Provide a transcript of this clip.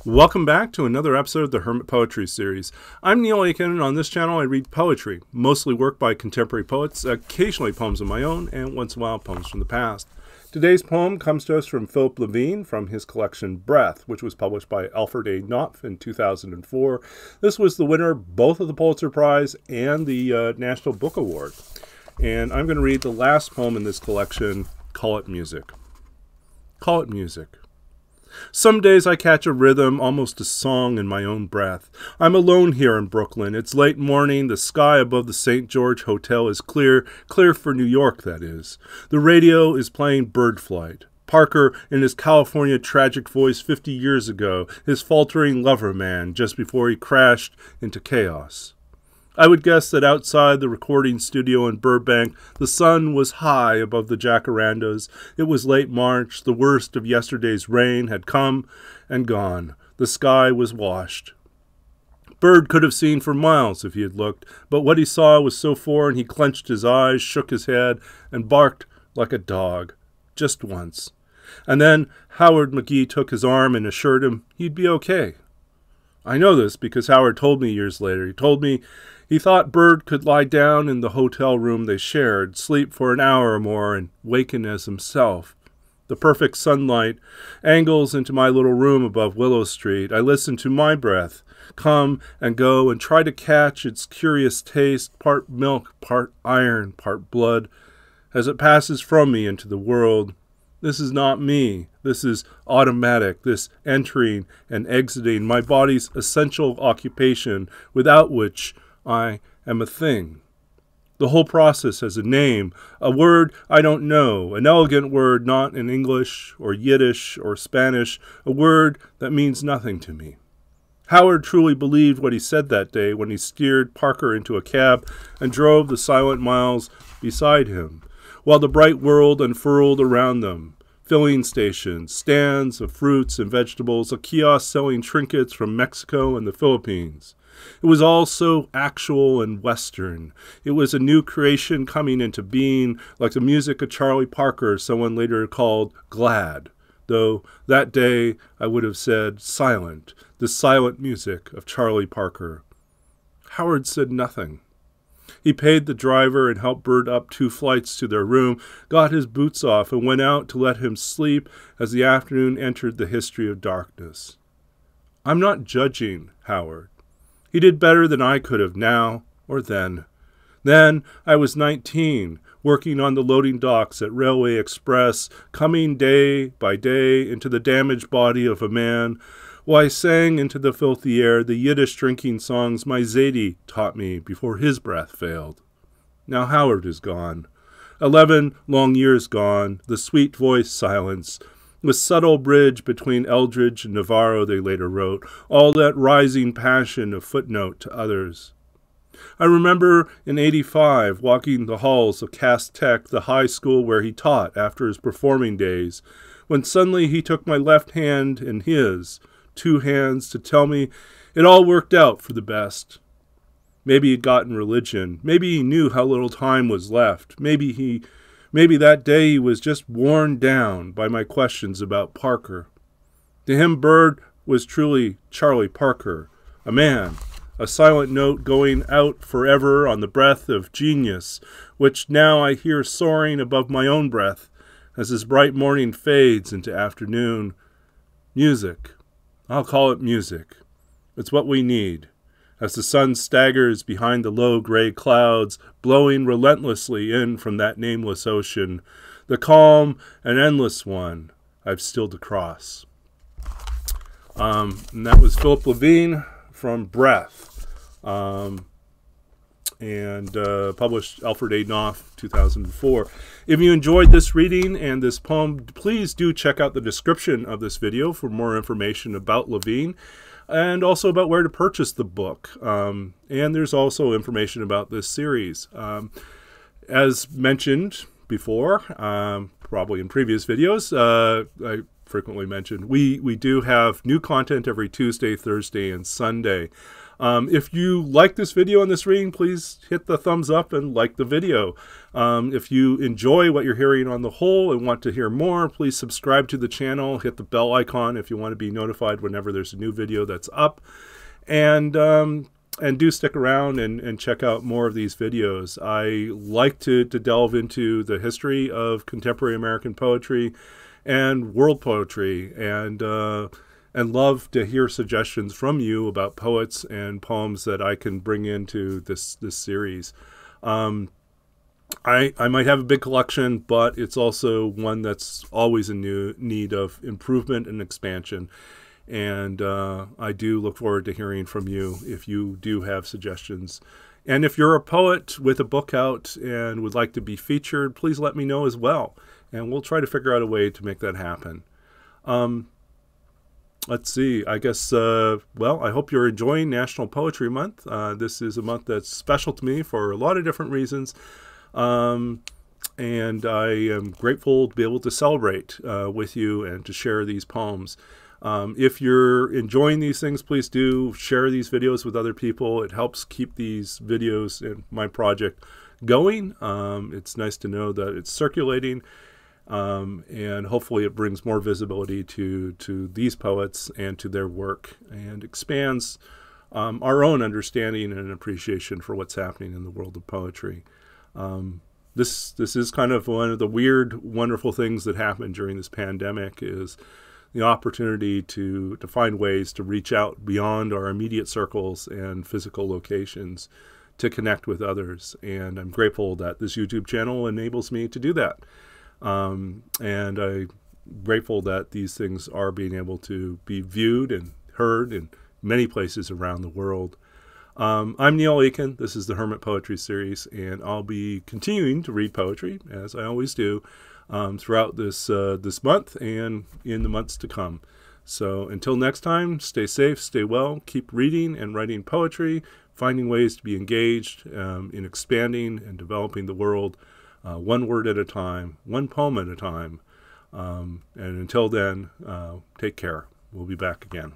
Welcome back to another episode of the Hermit Poetry Series. I'm Neil Aitken, and on this channel I read poetry, mostly work by contemporary poets, occasionally poems of my own, and once in a while poems from the past. Today's poem comes to us from Philip Levine from his collection Breath, which was published by Alfred A. Knopf in 2004. This was the winner both of the Pulitzer Prize and the National Book Award. And I'm going to read the last poem in this collection, Call It Music. Call it music. Some days I catch a rhythm, almost a song in my own breath. I'm alone here in Brooklyn. It's late morning. The sky above the St. George Hotel is clear for New York, that is. The radio is playing Bird Flight. Parker, in his California tragic voice 50 years ago, his faltering lover man just before he crashed into chaos. I would guess that outside the recording studio in Burbank, the sun was high above the jacarandas. It was late March. The worst of yesterday's rain had come and gone. The sky was washed. Bird could have seen for miles if he had looked, but what he saw was so foreign he clenched his eyes, shook his head, and barked like a dog. Just once. And then Howard McGee took his arm and assured him he'd be okay. I know this because Howard told me years later. He told me he thought Bird could lie down in the hotel room they shared, sleep for an hour or more, and waken as himself. The perfect sunlight angles into my little room above Willow Street. I listen to my breath come and go and try to catch its curious taste, part milk, part iron, part blood, as it passes from me into the world. This is not me. This is automatic, this entering and exiting, my body's essential occupation, without which I am a thing. The whole process has a name, a word I don't know, an elegant word not in English or Yiddish or Spanish, a word that means nothing to me. Howard truly believed what he said that day when he steered Parker into a cab and drove the silent miles beside him, while the bright world unfurled around them. Filling stations, stands of fruits and vegetables, a kiosk selling trinkets from Mexico and the Philippines. It was all so actual and Western. It was a new creation coming into being, like the music of Charlie Parker, someone later called glad, though that day I would have said silent, the silent music of Charlie Parker. Howard said nothing. He paid the driver and helped Bird up 2 flights to their room, got his boots off, and went out to let him sleep as the afternoon entered the history of darkness. I'm not judging Howard. He did better than I could have now or then. Then I was 19, working on the loading docks at Railway Express, coming day by day into the damaged body of a man, while I sang into the filthy air the Yiddish drinking songs my Zadie taught me before his breath failed. Now Howard is gone. 11 long years gone, the sweet voice silence, the subtle bridge between Eldridge and Navarro they later wrote, all that rising passion of footnote to others. I remember in '85 walking the halls of Cass Tech, the high school where he taught after his performing days, when suddenly he took my left hand in his, 2 hands, to tell me it all worked out for the best. Maybe he'd gotten religion. Maybe he knew how little time was left. Maybe that day he was just worn down by my questions about Parker. To him, Bird was truly Charlie Parker, a man, a silent note going out forever on the breath of genius, which now I hear soaring above my own breath as his bright morning fades into afternoon. Music. I'll call it music. It's what we need. As the sun staggers behind the low gray clouds, blowing relentlessly in from that nameless ocean, the calm and endless one I've still to cross. And that was Philip Levine from Breath, and published Alfred A. Knopf, 2004. If you enjoyed this reading and this poem, please do check out the description of this video for more information about Levine, and also about where to purchase the book. And there's also information about this series. As mentioned before, probably in previous videos, I frequently mentioned, we do have new content every Tuesday, Thursday, and Sunday. If you like this video and this reading, please hit the thumbs up and like the video. If you enjoy what you're hearing on the whole and want to hear more, please subscribe to the channel. Hit the bell icon if you want to be notified whenever there's a new video that's up. And do stick around and check out more of these videos. I like to delve into the history of contemporary American poetry and world poetry, and love to hear suggestions from you about poets and poems that I can bring into this series. I might have a big collection, but it's also one that's always in need of improvement and expansion. And I do look forward to hearing from you if you do have suggestions. And if you're a poet with a book out and would like to be featured, please let me know as well. And we'll try to figure out a way to make that happen. Let's see, I guess, well, I hope you're enjoying National Poetry Month. This is a month that's special to me for a lot of different reasons. And I am grateful to be able to celebrate with you and to share these poems. If you're enjoying these things, please do share these videos with other people. It helps keep these videos and my project going. It's nice to know that it's circulating. And hopefully it brings more visibility to these poets and to their work, and expands our own understanding and appreciation for what's happening in the world of poetry. This is kind of one of the weird, wonderful things that happened during this pandemic, is the opportunity to find ways to reach out beyond our immediate circles and physical locations to connect with others. And I'm grateful that this YouTube channel enables me to do that. And I'm grateful that these things are being able to be viewed and heard in many places around the world. I'm Neil Aitken. This is the Hermit Poetry Series, and I'll be continuing to read poetry, as I always do, throughout this month and in the months to come. So until next time, stay safe, stay well, keep reading and writing poetry, finding ways to be engaged in expanding and developing the world. One word at a time, one poem at a time. And until then, take care. We'll be back again.